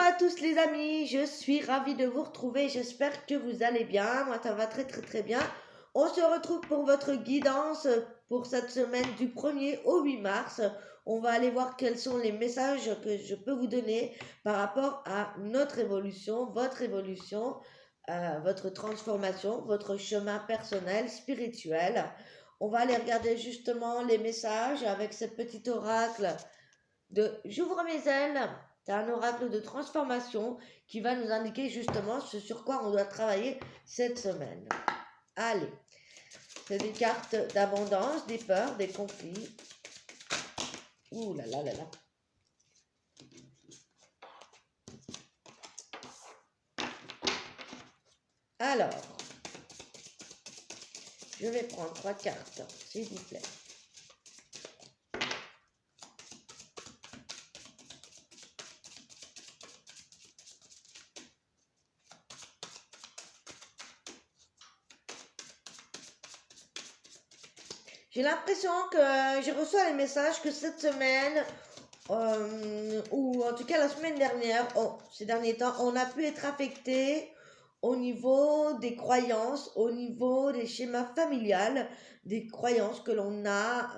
à tous les amis, je suis ravie de vous retrouver, j'espère que vous allez bien, moi ça va très bien. On se retrouve pour votre guidance pour cette semaine du 1er au 8 mars. On va aller voir quels sont les messages que je peux vous donner par rapport à notre évolution, votre transformation, votre chemin personnel, spirituel. On va aller regarder justement les messages avec ce petit oracle de J'ouvre mes ailes. C'est un oracle de transformation qui va nous indiquer justement ce sur quoi on doit travailler cette semaine. Allez, c'est des cartes d'abondance, des peurs, des conflits. Ouh là là là là. Alors, je vais prendre 3 cartes, s'il vous plaît. J'ai l'impression que je reçois les messages que cette semaine, ou en tout cas la semaine dernière, ces derniers temps, on a pu être affecté au niveau des croyances, au niveau des schémas familiales, des croyances que l'on a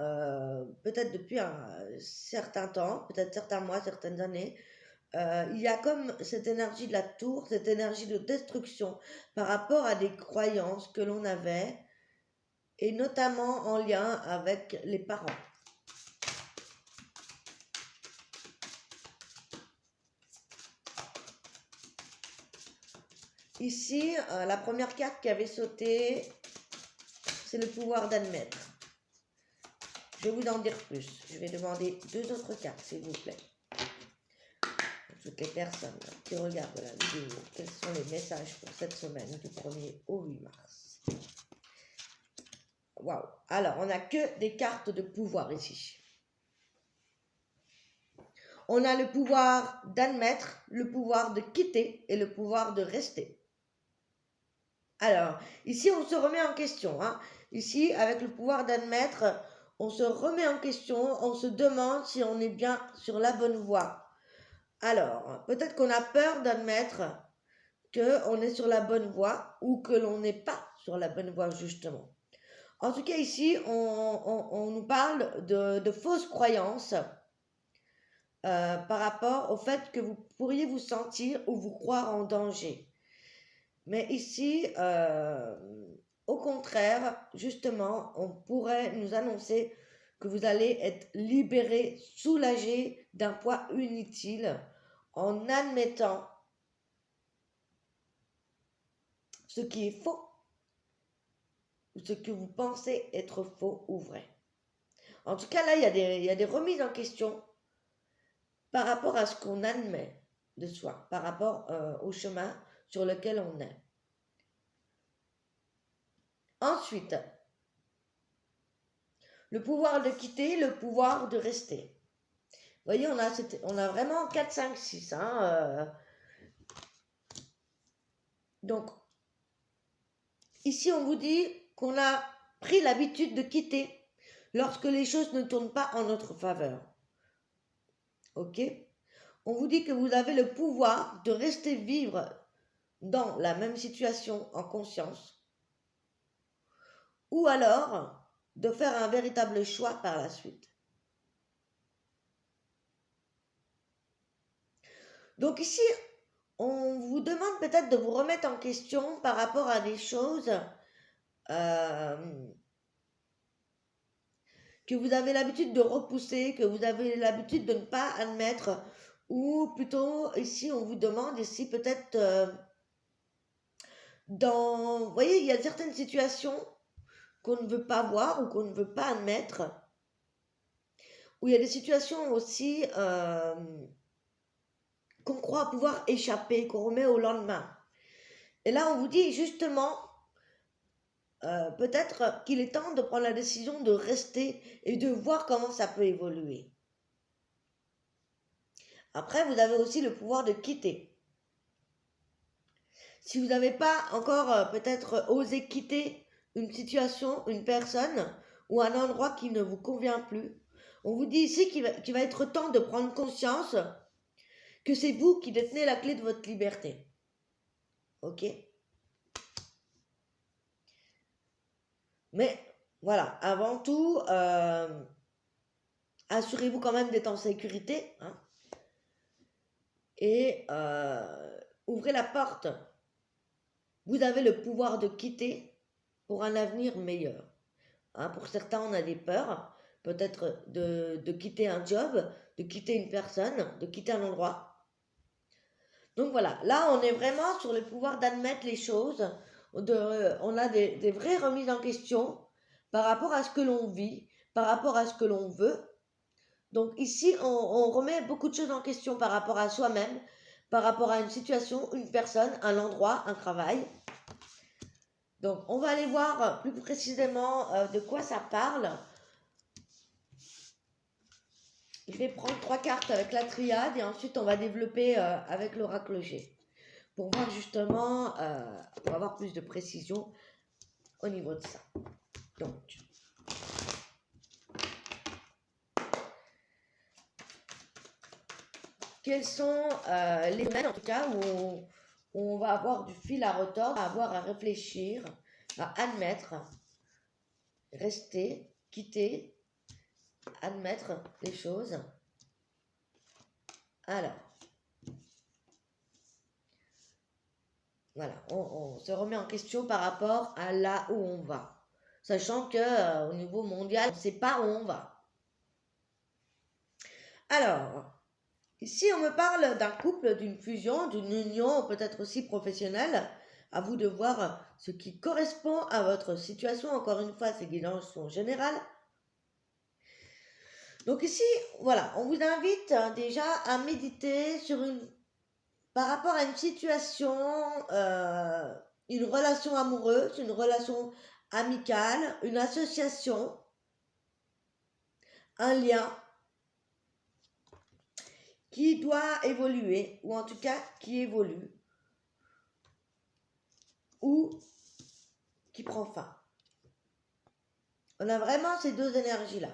peut-être depuis un certain temps, peut-être certains mois, certaines années. Il y a comme cette énergie de la tour, cette énergie de destruction par rapport à des croyances que l'on avait, et notamment en lien avec les parents. Ici, la première carte qui avait sauté, c'est le pouvoir d'admettre. Je vais vous en dire plus. Je vais demander 2 autres cartes, s'il vous plaît. Pour toutes les personnes qui regardent la vidéo, quels sont les messages pour cette semaine du 1er au 8 mars? Waouh! Alors, on n'a que des cartes de pouvoir ici. On a le pouvoir d'admettre, le pouvoir de quitter et le pouvoir de rester. Alors, ici, on se remet en question. Ici, avec le pouvoir d'admettre, on se remet en question, on se demande si on est bien sur la bonne voie. Alors, peut-être qu'on a peur d'admettre qu'on est sur la bonne voie ou que l'on n'est pas sur la bonne voie, justement. En tout cas, ici, on nous parle de fausses croyances par rapport au fait que vous pourriez vous sentir ou vous croire en danger. Mais ici, au contraire, justement, on pourrait nous annoncer que vous allez être libéré, soulagé d'un poids inutile en admettant ce qui est faux, ou ce que vous pensez être faux ou vrai. En tout cas, là, il y a des remises en question par rapport à ce qu'on admet de soi, par rapport au chemin sur lequel on est. Ensuite, le pouvoir de quitter, le pouvoir de rester. Vous voyez, on a vraiment 4, 5, 6. Donc, ici, on vous dit qu'on a pris l'habitude de quitter lorsque les choses ne tournent pas en notre faveur. Ok? On vous dit que vous avez le pouvoir de rester vivre dans la même situation en conscience, ou alors de faire un véritable choix par la suite. Donc ici, on vous demande peut-être de vous remettre en question par rapport à des choses que vous avez l'habitude de repousser, que vous avez l'habitude de ne pas admettre, ou plutôt ici on vous demande ici peut-être vous voyez, il y a certaines situations qu'on ne veut pas voir ou qu'on ne veut pas admettre, où il y a des situations aussi qu'on croit pouvoir échapper, qu'on remet au lendemain. Et là on vous dit justement peut-être qu'il est temps de prendre la décision de rester et de voir comment ça peut évoluer. Après, vous avez aussi le pouvoir de quitter. Si vous n'avez pas encore peut-être osé quitter une situation, une personne ou un endroit qui ne vous convient plus, on vous dit ici qu'il va être temps de prendre conscience que c'est vous qui détenez la clé de votre liberté. Ok? Mais voilà, avant tout, assurez-vous quand même d'être en sécurité, hein, et ouvrez la porte. Vous avez le pouvoir de quitter pour un avenir meilleur. Hein, pour certains, on a des peurs, peut-être de quitter un job, de quitter une personne, de quitter un endroit. Donc voilà, là on est vraiment sur le pouvoir d'admettre les choses, on a des vraies remises en question par rapport à ce que l'on vit, par rapport à ce que l'on veut. Donc ici on remet beaucoup de choses en question par rapport à soi-même, par rapport à une situation, une personne, un endroit, un travail. Donc on va aller voir plus précisément de quoi ça parle. Je vais prendre 3 cartes avec la triade et ensuite on va développer avec l'oracle G pour voir justement, pour avoir plus de précision au niveau de ça. Donc, quels sont les domaines en tout cas où on va avoir du fil à retordre, à avoir à réfléchir, à admettre, rester, quitter, admettre les choses. Alors, voilà, on se remet en question par rapport à là où on va. Sachant que au niveau mondial, on ne sait pas où on va. Alors, ici on me parle d'un couple, d'une fusion, d'une union, peut-être aussi professionnelle. À vous de voir ce qui correspond à votre situation. Encore une fois, ces guidances sont générales. Donc ici, voilà, on vous invite déjà à méditer par rapport à une situation, une relation amoureuse, une relation amicale, une association, un lien qui doit évoluer, ou en tout cas qui évolue, ou qui prend fin. On a vraiment ces deux énergies-là.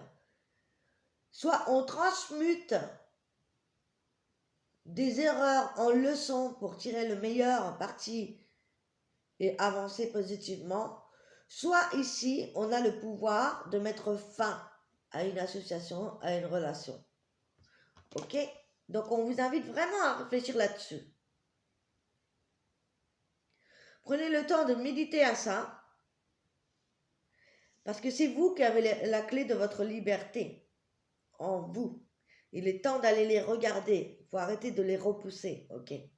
Soit on transmute des erreurs en leçons pour tirer le meilleur parti et avancer positivement, soit ici on a le pouvoir de mettre fin à une association, à une relation. Ok? Donc on vous invite vraiment à réfléchir là-dessus. Prenez le temps de méditer à ça, parce que c'est vous qui avez la clé de votre liberté en vous. Il est temps d'aller les regarder. Il faut arrêter de les repousser, ok? Il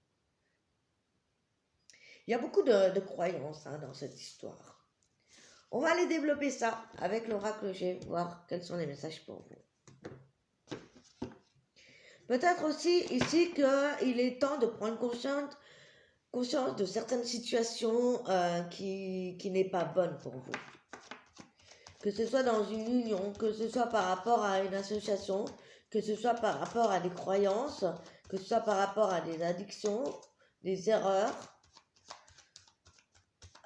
y a beaucoup de croyances dans cette histoire. On va aller développer ça avec l'oracle G, voir quels sont les messages pour vous. Peut-être aussi ici qu'il est temps de prendre conscience de certaines situations qui n'est pas bonne pour vous. Que ce soit dans une union, que ce soit par rapport à une association, que ce soit par rapport à des croyances, que ce soit par rapport à des addictions, des erreurs.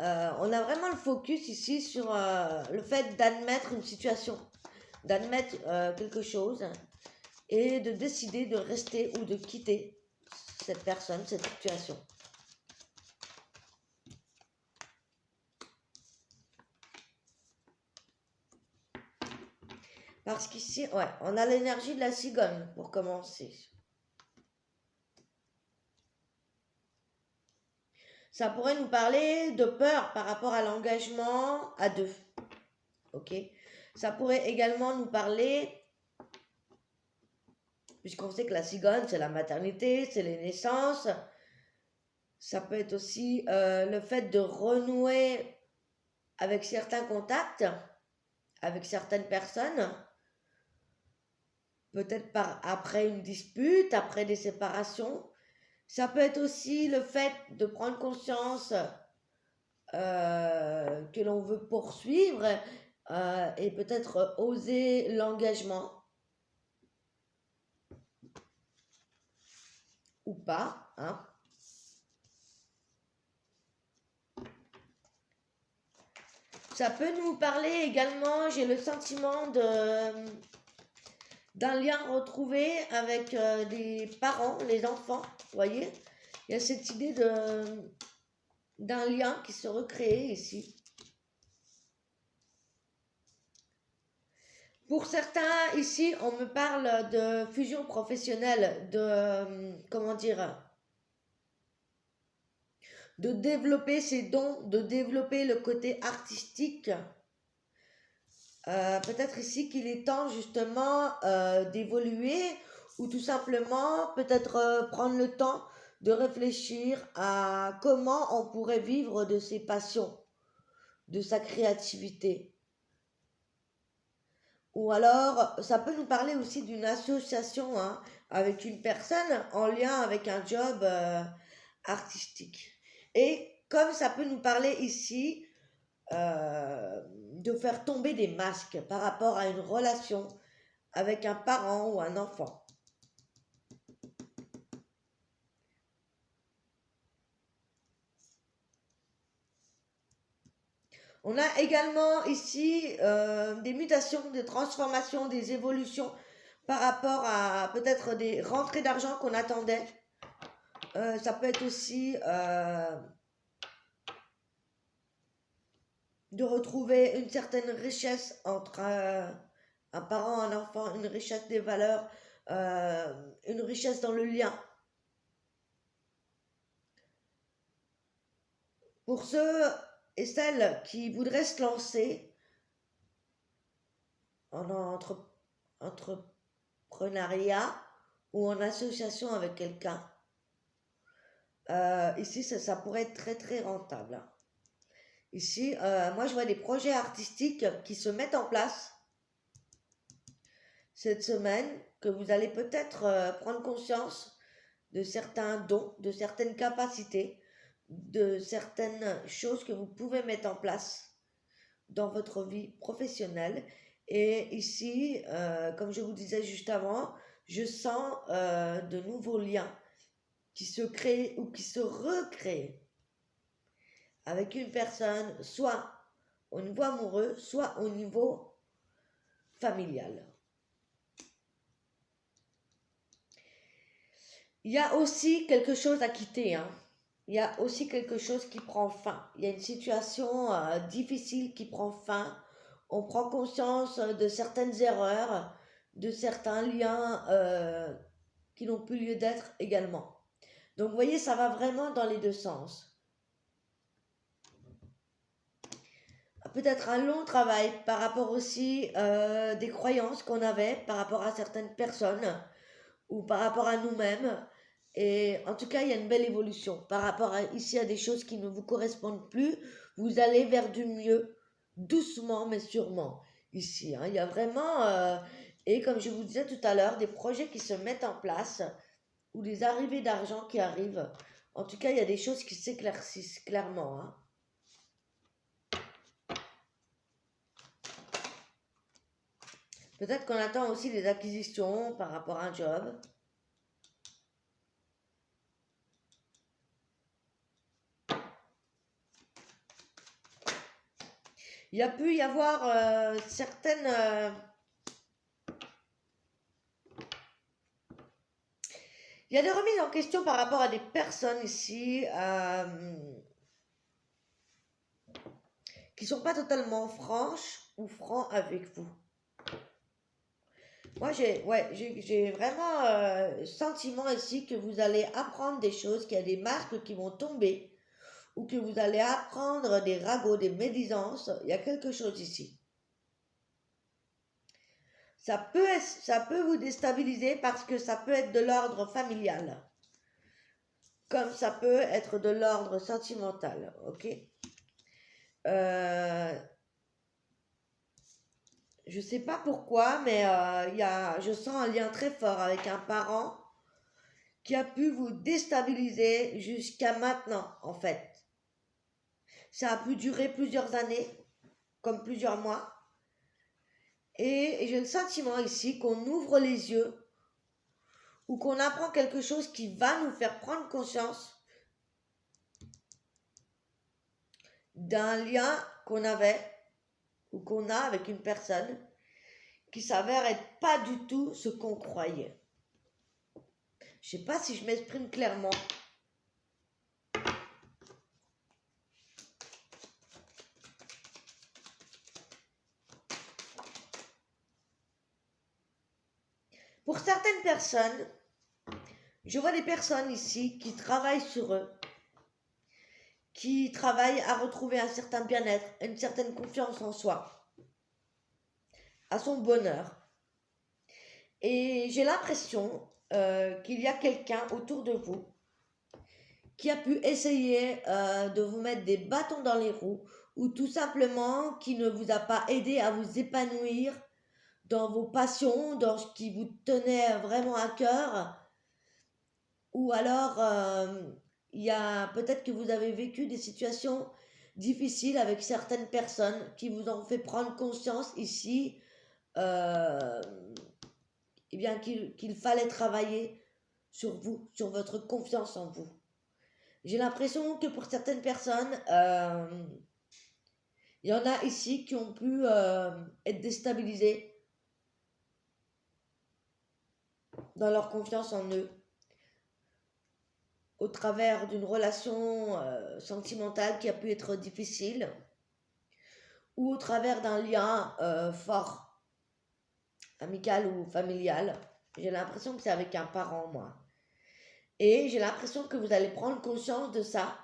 On a vraiment le focus ici sur le fait d'admettre une situation, d'admettre quelque chose et de décider de rester ou de quitter cette personne, cette situation. Parce qu'ici, ouais, on a l'énergie de la cigogne pour commencer. Ça pourrait nous parler de peur par rapport à l'engagement à deux. Ok? Ça pourrait également nous parler, puisqu'on sait que la cigogne, c'est la maternité, c'est les naissances. Ça peut être aussi le fait de renouer avec certains contacts, avec certaines personnes. Peut-être après une dispute, après des séparations. Ça peut être aussi le fait de prendre conscience que l'on veut poursuivre et peut-être oser l'engagement ou pas, hein. Ça peut nous parler également, j'ai le sentiment d'un lien retrouvé avec des parents, les enfants, vous voyez. Il y a cette idée d'un lien qui se recrée ici. Pour certains, ici, on me parle de fusion professionnelle, comment dire, de développer ses dons, de développer le côté artistique. Peut-être ici qu'il est temps justement d'évoluer ou tout simplement peut-être prendre le temps de réfléchir à comment on pourrait vivre de ses passions, de sa créativité. Ou alors, ça peut nous parler aussi d'une association hein, avec une personne en lien avec un job artistique. Et comme ça peut nous parler ici de faire tomber des masques par rapport à une relation avec un parent ou un enfant. On a également ici des mutations, des transformations, des évolutions par rapport à peut-être des rentrées d'argent qu'on attendait. Ça peut être aussi de retrouver une certaine richesse entre un parent et un enfant, une richesse des valeurs, une richesse dans le lien. Pour ceux et celles qui voudraient se lancer en entrepreneuriat ou en association avec quelqu'un, ici ça pourrait être très très rentable. Ici, moi je vois des projets artistiques qui se mettent en place cette semaine, que vous allez peut-être prendre conscience de certains dons, de certaines capacités, de certaines choses que vous pouvez mettre en place dans votre vie professionnelle. Et ici, comme je vous disais juste avant, je sens de nouveaux liens qui se créent ou qui se recréent avec une personne, soit au niveau amoureux, soit au niveau familial. Il y a aussi quelque chose à quitter, hein. Il y a aussi quelque chose qui prend fin. Il y a une situation difficile qui prend fin. On prend conscience de certaines erreurs, de certains liens qui n'ont plus lieu d'être également. Donc vous voyez, ça va vraiment dans les deux sens. Peut-être un long travail par rapport aussi des croyances qu'on avait par rapport à certaines personnes ou par rapport à nous-mêmes. Et en tout cas, il y a une belle évolution par rapport à ici à des choses qui ne vous correspondent plus. Vous allez vers du mieux, doucement mais sûrement. Ici, hein. Il y a vraiment, et comme je vous disais tout à l'heure, des projets qui se mettent en place ou des arrivées d'argent qui arrivent. En tout cas, il y a des choses qui s'éclaircissent clairement, hein. Peut-être qu'on attend aussi des acquisitions par rapport à un job. Il y a pu y avoir certaines... il y a des remises en question par rapport à des personnes ici qui ne sont pas totalement franches ou francs avec vous. Moi, j'ai vraiment sentiment ici que vous allez apprendre des choses, qu'il y a des marques qui vont tomber ou que vous allez apprendre des ragots, des médisances. Il y a quelque chose ici. Ça peut vous déstabiliser parce que ça peut être de l'ordre familial, comme ça peut être de l'ordre sentimental, ok? Je sais pas pourquoi, mais je sens un lien très fort avec un parent qui a pu vous déstabiliser jusqu'à maintenant, en fait. Ça a pu durer plusieurs années, comme plusieurs mois. Et j'ai le sentiment ici qu'on ouvre les yeux ou qu'on apprend quelque chose qui va nous faire prendre conscience d'un lien qu'on avait ou qu'on a avec une personne qui s'avère être pas du tout ce qu'on croyait. Je sais pas si je m'exprime clairement. Pour certaines personnes, je vois des personnes ici qui travaillent sur eux, qui travaillent à retrouver un certain bien-être, une certaine confiance en soi, à son bonheur. Et j'ai l'impression qu'il y a quelqu'un autour de vous qui a pu essayer de vous mettre des bâtons dans les roues ou tout simplement qui ne vous a pas aidé à vous épanouir dans vos passions, dans ce qui vous tenait vraiment à cœur. Ou alors, il y a peut-être que vous avez vécu des situations difficiles avec certaines personnes qui vous ont fait prendre conscience ici, euh, eh bien qu'il fallait travailler sur vous, sur votre confiance en vous. J'ai l'impression que pour certaines personnes, il y en a ici qui ont pu être déstabilisés dans leur confiance en eux, au travers d'une relation sentimentale qui a pu être difficile, ou au travers d'un lien fort, amical ou familial. J'ai l'impression que c'est avec un parent, moi. Et j'ai l'impression que vous allez prendre conscience de ça,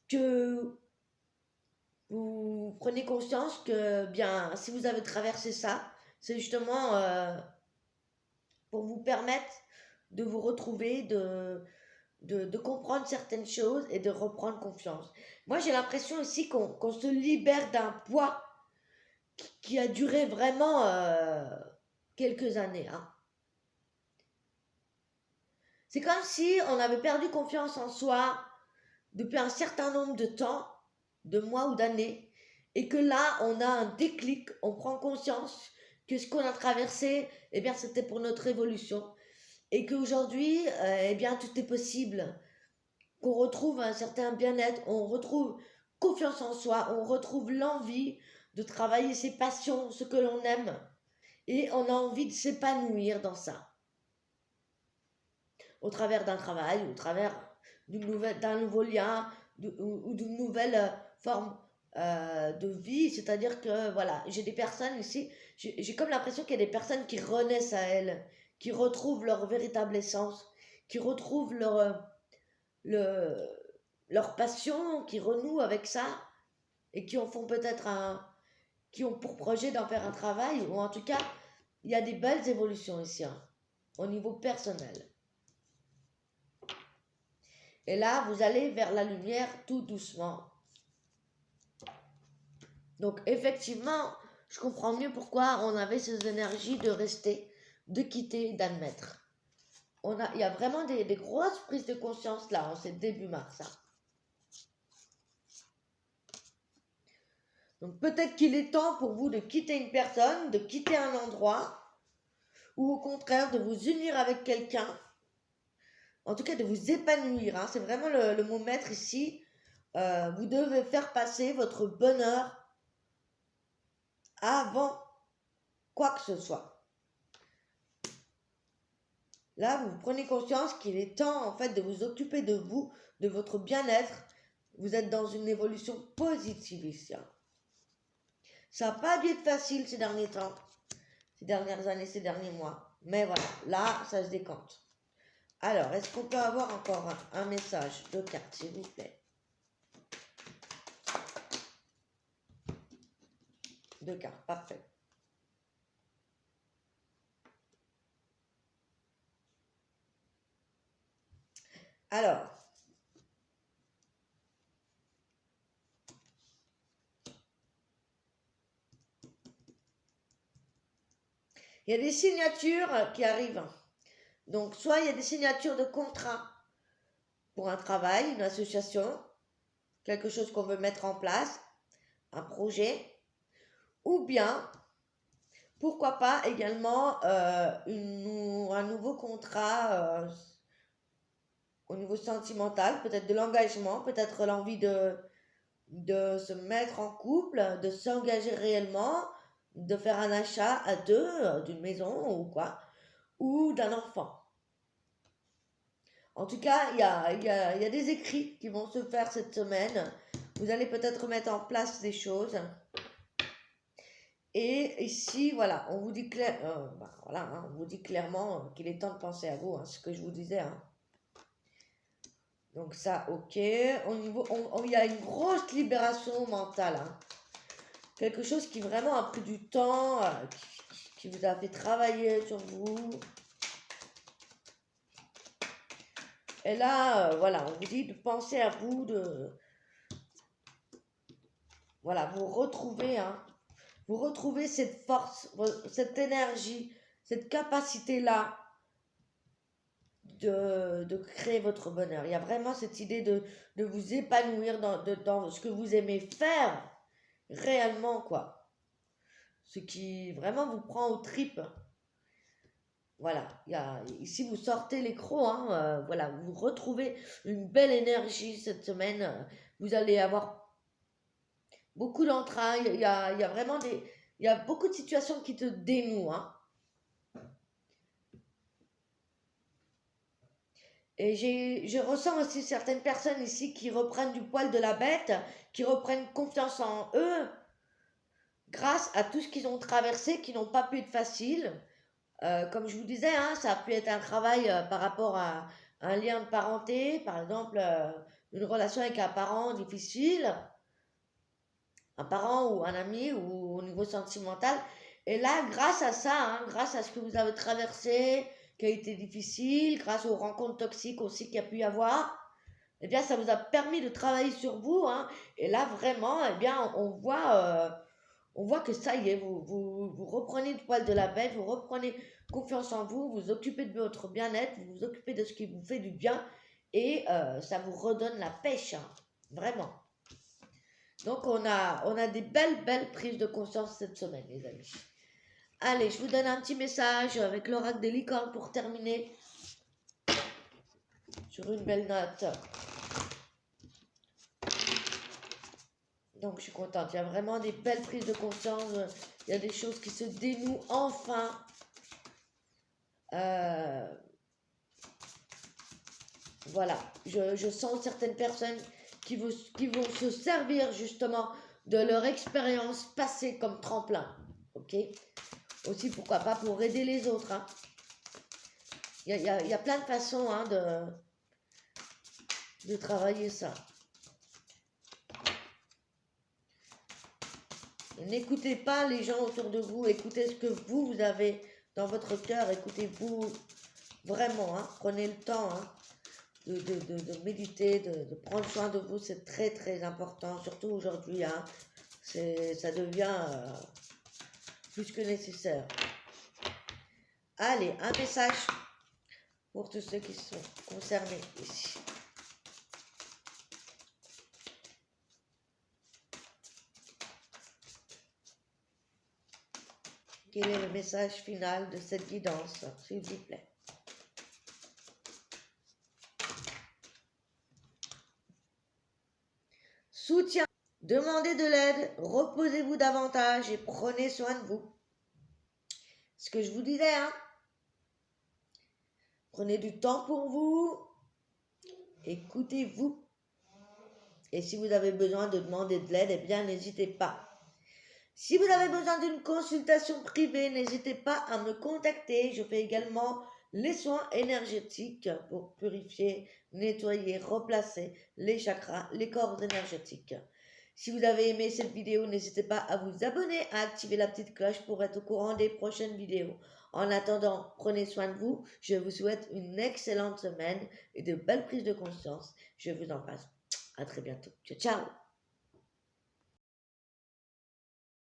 que vous prenez conscience que, bien, si vous avez traversé ça, c'est justement pour vous permettre de vous retrouver, de comprendre certaines choses et de reprendre confiance. Moi, j'ai l'impression aussi qu'on se libère d'un poids qui a duré vraiment quelques années. Hein. C'est comme si on avait perdu confiance en soi depuis un certain nombre de temps, de mois ou d'années, et que là, on a un déclic, on prend conscience que ce qu'on a traversé, eh bien, c'était pour notre évolution, et qu'aujourd'hui, eh bien, tout est possible, qu'on retrouve un certain bien-être, on retrouve confiance en soi, on retrouve l'envie de travailler ses passions, ce que l'on aime, et on a envie de s'épanouir dans ça, au travers d'un travail, au travers d'un nouveau lien ou d'une nouvelle forme de vie. C'est-à-dire que, voilà, j'ai des personnes ici, j'ai comme l'impression qu'il y a des personnes qui renaissent à elles, qui retrouvent leur véritable essence, qui retrouvent le, leur passion, qui renouent avec ça et qui en font peut-être qui ont pour projet d'en faire un travail, ou en tout cas, il y a des belles évolutions ici, hein, au niveau personnel. Et là, vous allez vers la lumière tout doucement. Donc, effectivement, je comprends mieux pourquoi on avait ces énergies de rester, de quitter, d'admettre. Il y a vraiment des grosses prises de conscience là, en ce début mars. Hein. Donc, peut-être qu'il est temps pour vous de quitter une personne, de quitter un endroit, ou au contraire de vous unir avec quelqu'un. En tout cas, de vous épanouir. Hein. C'est vraiment le mot maître ici. Vous devez faire passer votre bonheur avant quoi que ce soit. Là, vous prenez conscience qu'il est temps en fait de vous occuper de vous, de votre bien-être. Vous êtes dans une évolution positive ici. Hein. Ça n'a pas dû être facile ces derniers temps, ces dernières années, ces derniers mois. Mais voilà, là, ça se décante. Alors, est-ce qu'on peut avoir encore un message de carte, s'il vous plaît? Deux cartes, parfait. Alors, il y a des signatures qui arrivent. Donc, soit il y a des signatures de contrat pour un travail, une association, quelque chose qu'on veut mettre en place, un projet, ou bien, pourquoi pas également un nouveau contrat au niveau sentimental, peut-être de l'engagement, peut-être l'envie de se mettre en couple, de s'engager réellement, de faire un achat à deux d'une maison ou quoi, ou d'un enfant. En tout cas, il y a des écrits qui vont se faire cette semaine. Vous allez peut-être mettre en place des choses. Et ici, voilà, on vous dit, voilà, hein, on vous dit clairement qu'il est temps de penser à vous, hein, ce que je vous disais. Hein. Donc ça, ok. Il y a une grosse libération mentale. Hein. Quelque chose qui vraiment a pris du temps, qui vous a fait travailler sur vous. Et là, voilà, on vous dit de penser à vous, voilà, vous retrouvez cette force, cette énergie, cette capacité-là de créer votre bonheur. Il y a vraiment cette idée de vous épanouir dans ce que vous aimez faire réellement, quoi. Ce qui vraiment vous prend aux tripes. Voilà, ici vous sortez les crocs, hein, voilà, vous retrouvez une belle énergie cette semaine. Vous allez avoir beaucoup d'entrailles. Il y a vraiment il y a beaucoup de situations qui te dénouent. Hein. Et je ressens aussi certaines personnes ici qui reprennent du poil de la bête, qui reprennent confiance en eux grâce à tout ce qu'ils ont traversé, qui n'ont pas pu être facile. Comme je vous disais, hein, ça a pu être un travail par rapport à un lien de parenté, par exemple une relation avec un parent difficile, un parent ou un ami ou au niveau sentimental. Et là, grâce à ça, hein, grâce à ce que vous avez traversé, qui a été difficile, grâce aux rencontres toxiques aussi qu'il y a pu y avoir, eh bien, ça vous a permis de travailler sur vous. Hein, et là, vraiment, eh bien, on voit que ça y est, vous reprenez le poil de la bête, vous reprenez confiance en vous, vous occupez de votre bien-être, vous vous occupez de ce qui vous fait du bien et ça vous redonne la pêche, hein, vraiment. Donc on a des belles prises de conscience cette semaine, les amis. Allez, je vous donne un petit message avec l'oracle des licornes pour terminer sur une belle note. Donc je suis contente, il y a vraiment des belles prises de conscience, il y a des choses qui se dénouent enfin. Voilà, je sens certaines personnes qui vont se servir justement de leur expérience passée comme tremplin. Ok. Aussi, pourquoi pas pour aider les autres. Hein. Il y a plein de façons hein, de travailler ça. N'écoutez pas les gens autour de vous, écoutez ce que vous avez dans votre cœur, écoutez-vous vraiment, hein, prenez le temps hein, de méditer, de prendre soin de vous, c'est très important, surtout aujourd'hui, hein, ça devient plus que nécessaire. Allez, un message pour tous ceux qui sont concernés ici. Quel est le message final de cette guidance, s'il vous plaît? Soutien. Demandez de l'aide, reposez-vous davantage et prenez soin de vous. Ce que je vous disais, hein. Prenez du temps pour vous, écoutez-vous. Et si vous avez besoin de demander de l'aide, eh bien, n'hésitez pas. Si vous avez besoin d'une consultation privée, n'hésitez pas à me contacter. Je fais également les soins énergétiques pour purifier, nettoyer, replacer les chakras, les corps énergétiques. Si vous avez aimé cette vidéo, n'hésitez pas à vous abonner, à activer la petite cloche pour être au courant des prochaines vidéos. En attendant, prenez soin de vous. Je vous souhaite une excellente semaine et de belles prises de conscience. Je vous embrasse. À très bientôt. Ciao, ciao.